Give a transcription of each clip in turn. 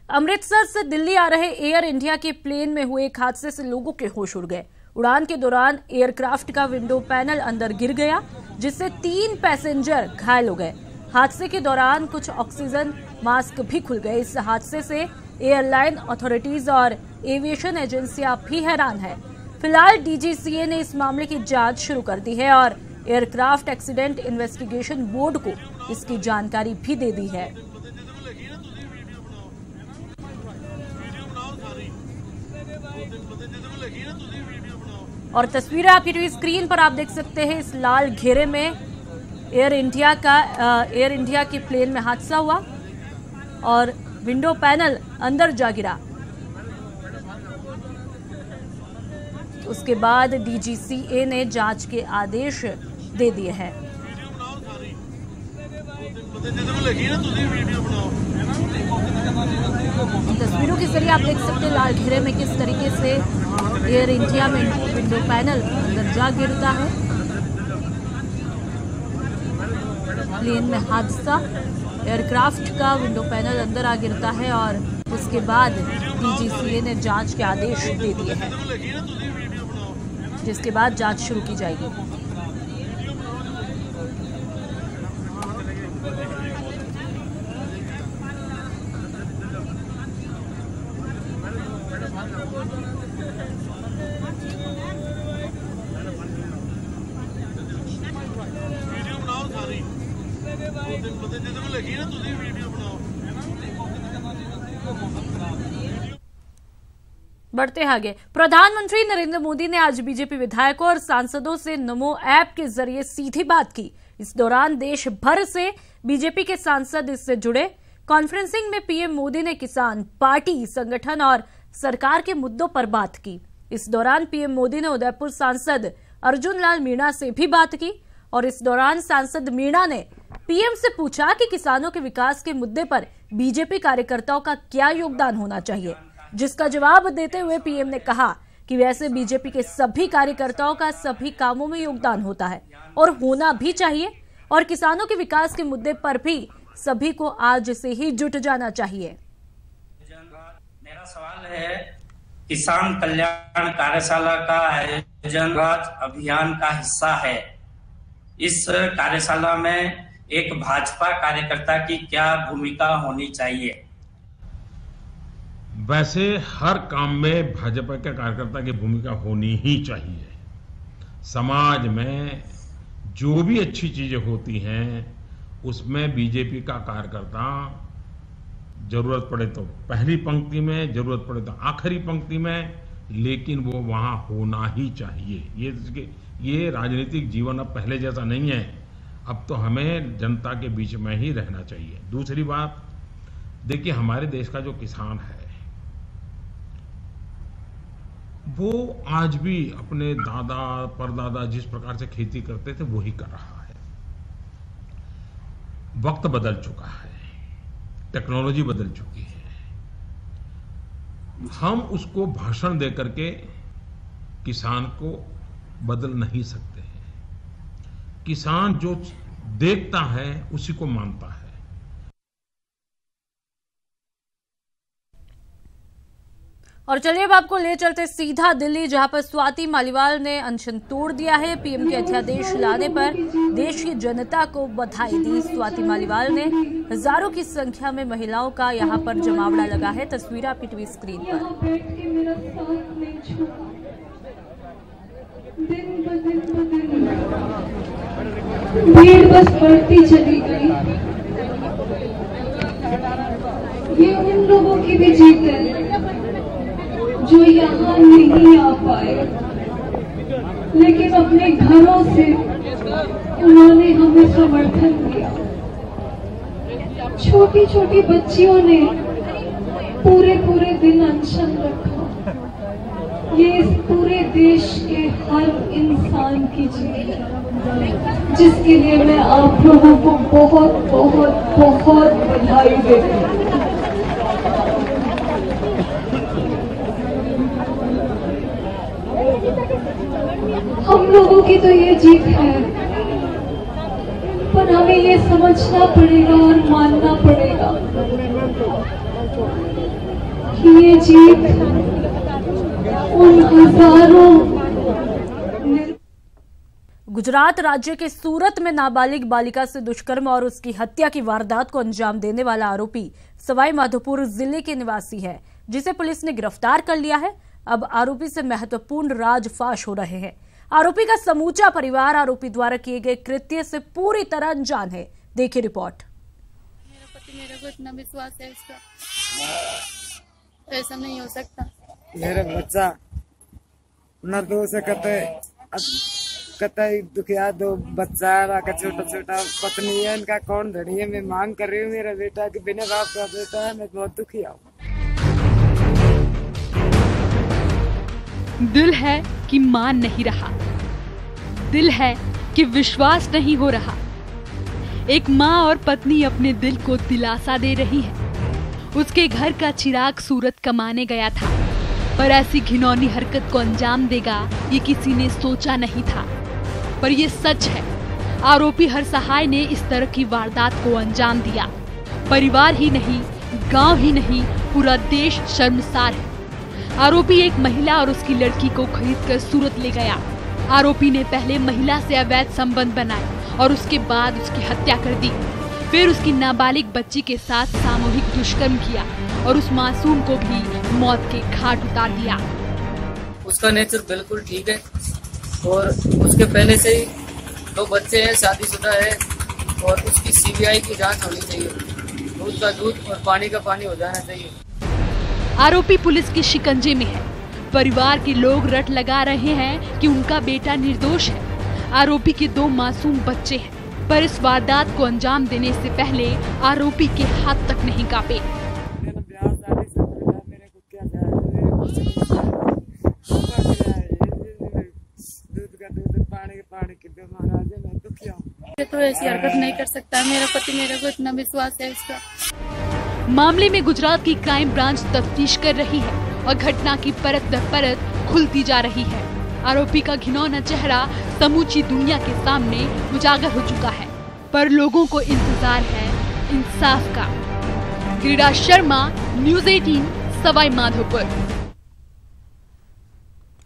अमृतसर से दिल्ली आ रहे air India के प्लेन में हुए एक हादसे से लोगों के होश उड़ गए। उड़ान के दौरान एयरक्राफ्ट का विंडो पैनल अंदर गिर गया, जिससे 3 पैसेंजर घायल हो गए। हादसे के दौरान कुछ ऑक्सीजन मास्क भी खुल गए। इस हादसे से एयरलाइन अथॉरिटीज और एविएशन एजेंसियां भी हैरान है। फिलहाल डीजीसीए ने इस मामले की जांच शुरू कर दी है और एयरक्राफ्ट एक्सीडेंट इन्वेस्टिगेशन बोर्ड को इसकी जानकारी भी दे दी है। और तस्वीरें आपकी टीवी स्क्रीन पर आप देख सकते हैं। इस लाल घेरे में एयर इंडिया के प्लेन में हादसा हुआ और विंडो पैनल अंदर जा गिरा। उसके बाद डीजीसीए ने जांच के आदेश दे दिए हैं। तस्वीरों के जरिए आप देख सकते हैं लाल घेरे में किस तरीके से एयर इंडिया में विंडो पैनल अंदर जा गिरता है। प्लेन में हादसा, एयरक्राफ्ट का विंडो पैनल अंदर आ गिरता है और उसके बाद डीजीसीए ने जांच के आदेश दे दिए हैं, जिसके बाद जांच शुरू की जाएगी। बढ़ते आगे, प्रधानमंत्री नरेंद्र मोदी ने आज बीजेपी विधायकों और सांसदों से नमो ऐप के जरिए सीधी बात की। इस दौरान देश भर से बीजेपी के सांसद इससे जुड़े। कॉन्फ्रेंसिंग में पीएम मोदी ने किसान, पार्टी, संगठन और सरकार के मुद्दों पर बात की। इस दौरान पीएम मोदी ने उदयपुर सांसद अर्जुन लाल मीणा से भी बात की और इस दौरान सांसद मीणा ने पीएम से पूछा कि किसानों के विकास के मुद्दे पर बीजेपी कार्यकर्ताओं का क्या योगदान होना चाहिए, जिसका जवाब देते हुए पीएम ने कहा कि वैसे बीजेपी के सभी कार्यकर्ताओं का सभी कामों में योगदान होता है और होना भी चाहिए और किसानों के विकास के मुद्दे पर भी सभी को आज से ही जुट जाना चाहिए। मेरा सवाल है, किसान कल्याण कार्यशाला का आयोजन अभियान का हिस्सा है। इस कार्यशाला में एक भाजपा कार्यकर्ता की क्या भूमिका होनी चाहिए? वैसे हर काम में भाजपा के कार्यकर्ता की भूमिका होनी ही चाहिए। समाज में जो भी अच्छी चीजें होती हैं उसमें बीजेपी का कार्यकर्ता जरूरत पड़े तो पहली पंक्ति में, जरूरत पड़े तो आखिरी पंक्ति में, लेकिन वो वहां होना ही चाहिए। ये राजनीतिक जीवन अब पहले जैसा नहीं है। अब तो हमें जनता के बीच में ही रहना चाहिए। दूसरी बात, देखिए हमारे देश का जो किसान है वो आज भी अपने दादा परदादा जिस प्रकार से खेती करते थे वही कर रहा है। वक्त बदल चुका है, टेक्नोलॉजी बदल चुकी है। हम उसको भाषण दे करके किसान को बदल नहीं सकते हैं। किसान जो देखता है उसी को मानता है। और चलिए अब आपको ले चलते सीधा दिल्ली, जहां पर स्वाति मालीवाल ने अनशन तोड़ दिया है। पीएम के अध्यादेश लाने पर देश की जनता को बधाई दी। स्वाति मालीवाल ने हजारों की संख्या में महिलाओं का यहां पर जमावड़ा लगा है। तस्वीर आपकी टीवी स्क्रीन पर। भीड़ बस बढ़ती चली गई। ये उन लोगों की भी जीत है जो यहाँ नहीं आ पाए, लेकिन अपने घरों से उन्होंने हमें समर्थन दिया। छोटी छोटी बच्चियों ने पूरे दिन अनशन रखा। ये इस पूरे देश के हर इंसान की जीत है, जिसके लिए मैं आप लोगों को बहुत बहुत बहुत बधाई देती हूँ। हम लोगों की तो ये जीत है, पर हमें ये समझना पड़ेगा और मानना पड़ेगा कि ये जीत उन हजारों गुजरात राज्य के सूरत में नाबालिग बालिका से दुष्कर्म और उसकी हत्या की वारदात को अंजाम देने वाला आरोपी सवाई माधोपुर जिले के निवासी है, जिसे पुलिस ने गिरफ्तार कर लिया है। अब आरोपी से महत्वपूर्ण राजफाश हो रहे हैं। आरोपी का समूचा परिवार आरोपी द्वारा किए गए कृत्य से पूरी तरह अनजान है। देखिए रिपोर्ट। मेरा पति, मेरे को इतना विश्वास है इसका, ऐसा नहीं हो सकता। मेरा बच्चा न दो से कतई दुखिया, दो बच्चा का छोटा छोटा पत्नी है, इनका कौन धड़ी है। मैं मांग कर रही हूँ मेरा बेटा कि बिना बाप का बेटा है, मैं बहुत दुखिया हूँ। दिल है कि मान नहीं रहा, दिल है कि विश्वास नहीं हो रहा। एक माँ और पत्नी अपने दिल को दिलासा दे रही है। उसके घर का चिराग सूरत कमाने गया था, पर ऐसी घिनौनी हरकत को अंजाम देगा ये किसी ने सोचा नहीं था। पर ये सच है, आरोपी हरसहाय ने इस तरह की वारदात को अंजाम दिया। परिवार ही नहीं, गांव ही नहीं, पूरा देश शर्मसार है। आरोपी एक महिला और उसकी लड़की को खरीदकर सूरत ले गया। आरोपी ने पहले महिला से अवैध संबंध बनाए और उसके बाद उसकी हत्या कर दी। फिर उसकी नाबालिग बच्ची के साथ सामूहिक दुष्कर्म किया और उस मासूम को भी मौत के घाट उतार दिया। उसका नेचर बिल्कुल ठीक है और उसके पहले से ही 2 बच्चे हैं, शादीशुदा है और उसकी सीबीआई की जांच होनी चाहिए। दूध का दूध और पानी का पानी हो जाना चाहिए। आरोपी पुलिस के शिकंजे में है। परिवार के लोग रट लगा रहे हैं कि उनका बेटा निर्दोष है। आरोपी के 2 मासूम बच्चे हैं, पर इस वारदात को अंजाम देने से पहले आरोपी के हाथ तक नहीं कांपे। तो ऐसी हरकत नहीं कर सकता। मेरा पति, मेरे को इतना विश्वास है इसका। मामले में गुजरात की क्राइम ब्रांच तफ्तीश कर रही है और घटना की परत दर परत खुलती जा रही है। आरोपी का घिनौना चेहरा समूची दुनिया के सामने उजागर हो चुका है, पर लोगों को इंतजार है इंसाफ का। गिरिराज शर्मा, न्यूज़ 18, सवाई माधोपुर।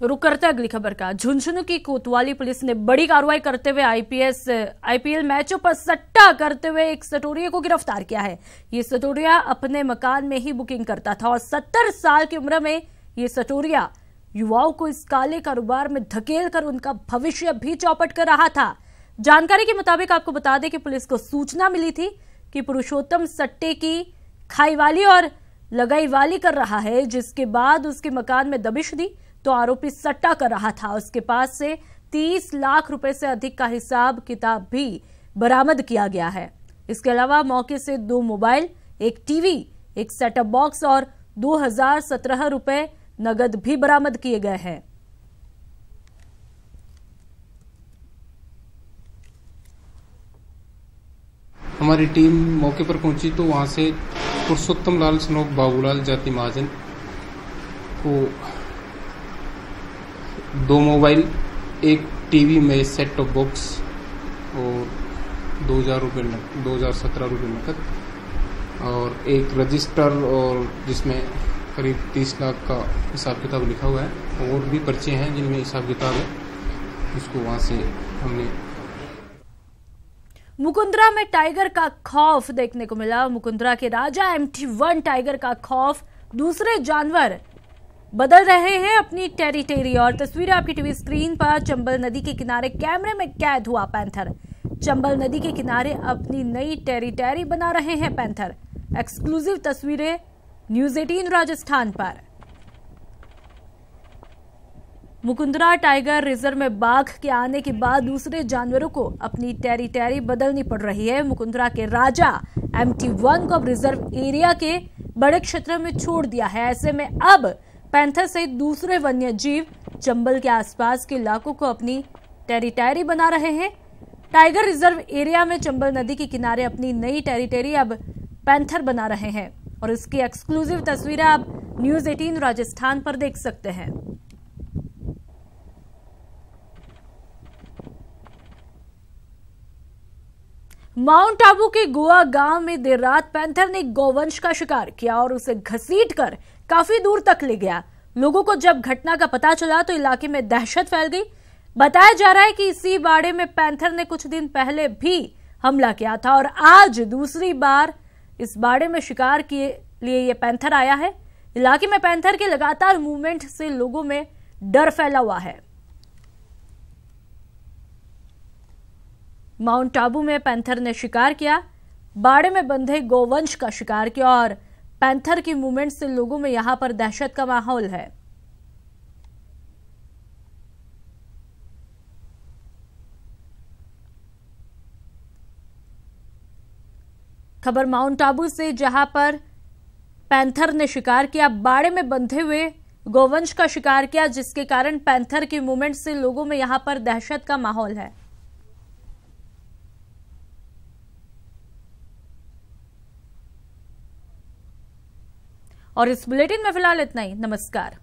रुक करते अगली खबर का। झुंझुनू की कोतवाली पुलिस ने बड़ी कार्रवाई करते हुए आईपीएल मैचों पर सट्टा करते हुए एक सटोरिया को गिरफ्तार किया है। ये सटोरिया अपने मकान में ही बुकिंग करता था और 70 साल की उम्र में ये सटोरिया युवाओं को इस काले कारोबार में धकेल कर उनका भविष्य भी चौपट कर रहा था। जानकारी के मुताबिक आपको बता दें कि पुलिस को सूचना मिली थी कि पुरुषोत्तम सट्टे की खाईवाली और लगाईवाली कर रहा है, जिसके बाद उसके मकान में दबिश दी तो आरोपी सट्टा कर रहा था। उसके पास से 30 लाख रुपए से अधिक का हिसाब किताब भी बरामद किया गया है। इसके अलावा मौके से 2 मोबाइल, एक टीवी, एक सेटअप बॉक्स और 2017 रुपए नगद भी बरामद किए गए हैं। हमारी टीम मौके पर पहुंची तो वहां से पुरुषोत्तम लाल सनोक बाबूलाल जाति महाजन को 2 मोबाइल, एक टीवी में सेट टॉप बॉक्स और 2017 रुपये नकद और एक रजिस्टर और जिसमें करीब 30 लाख का हिसाब किताब लिखा हुआ है और भी पर्चे हैं जिनमें हिसाब किताब है। उसको वहां से हमने मुकुंदरा में टाइगर का खौफ देखने को मिला। मुकुंदरा के राजा MT1 टाइगर का खौफ। दूसरे जानवर बदल रहे हैं अपनी टेरिटरी। और तस्वीरें आपकी टीवी स्क्रीन पर। चंबल नदी के किनारे कैमरे में कैद हुआ पैंथर। चंबल नदी के किनारे अपनी नई टेरिटरी बना रहे हैं पैंथर। एक्सक्लूसिव तस्वीरें न्यूज़ 18 राजस्थान पर। मुकुंदरा टाइगर रिजर्व में बाघ के आने के बाद दूसरे जानवरों को अपनी टेरिटरी बदलनी पड़ रही है। मुकुंदरा के राजा MT1 को अब रिजर्व एरिया के बड़े क्षेत्र में छोड़ दिया है। ऐसे में अब पैंथर सहित दूसरे वन्य जीव चंबल के आसपास के इलाकों को अपनी टेरिटरी बना रहे हैं। टाइगर रिजर्व एरिया में चंबल नदी के किनारे अपनी नई टेरिटरी अब पैंथर बना रहे हैं और इसकी एक्सक्लूसिव तस्वीरें आप न्यूज़ 18 राजस्थान पर देख सकते हैं। माउंट आबू के गोवा गांव में देर रात पैंथर ने गौवंश का शिकार किया और उसे घसीटकर काफी दूर तक ले गया। लोगों को जब घटना का पता चला तो इलाके में दहशत फैल गई। बताया जा रहा है कि इसी बाड़े में पैंथर ने कुछ दिन पहले भी हमला किया था और आज दूसरी बार इस बाड़े में शिकार के लिए ये पैंथर आया है। इलाके में पैंथर के लगातार मूवमेंट से लोगों में डर फैला हुआ है। माउंट आबू में पैंथर ने शिकार किया, बाड़े में बंधे गौवंश का शिकार किया और पैंथर की मूवमेंट से लोगों में यहां पर दहशत का माहौल है। खबर माउंट आबू से, जहां पर पैंथर ने शिकार किया, बाड़े में बंधे हुए गौवंश का शिकार किया, जिसके कारण पैंथर की मूवमेंट से लोगों में यहां पर दहशत का माहौल है। और इस बुलेटिन में फिलहाल इतना ही। नमस्कार।